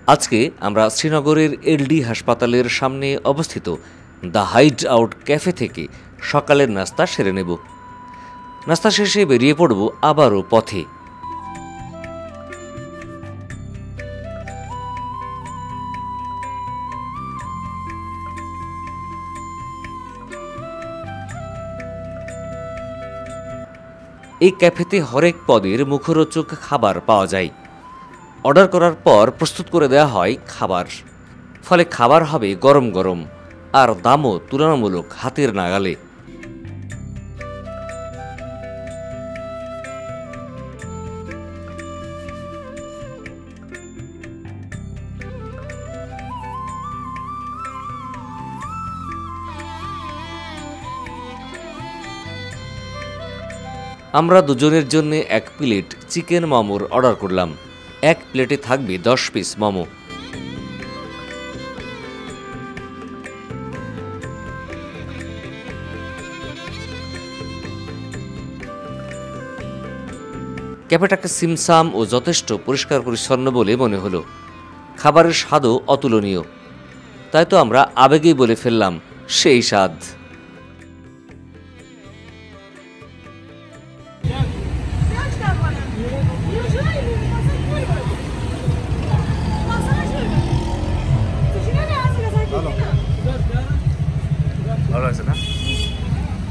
আজকে আমরা শ্রীনগরের এলডি হাসপাতালের সামনে অবস্থিত দ্য হাইড আউট ক্যাফে থেকে সকালের নাস্তা সেরে নেব। নাস্তা শেষে বেরিয়ে পড়ব আবারও পথে। এই ক্যাফেতে হরেক পদের মুখরোচক খাবার পাওয়া যায়। অর্ডার করার পর প্রস্তুত করে দেওয়া হয় খাবার, ফলে খাবার হবে গরম গরম আর দামও তুলনামূলক হাতের নাগালে। আমরা দুজনের জন্য 1 প্লেট চিকেন মোমোর অর্ডার করলাম। 1 প্লেটে থাকবে 10 পিস মোমো। ক্যাফেটাকে সিমসাম ও যথেষ্ট পরিষ্কার পরিচ্ছন্ন বলে মনে হলো। খাবারের স্বাদও অতুলনীয়, তাই তো আমরা আবেগেই বলে ফেললাম সেই স্বাদ। ভালো লাগছে না?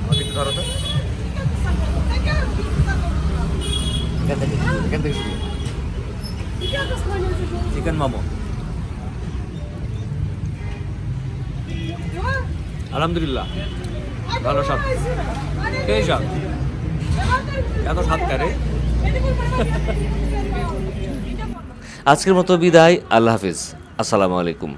আমাকে একটু ধরো তো। চিকেন মোমো আলহামদুলিল্লাহ ভালো স্বাদ। সেই স্বাদ, এত স্বাদ কারে। আজকের মতো বিদায়, আল্লাহ হাফিজ, আসসালামু আলাইকুম।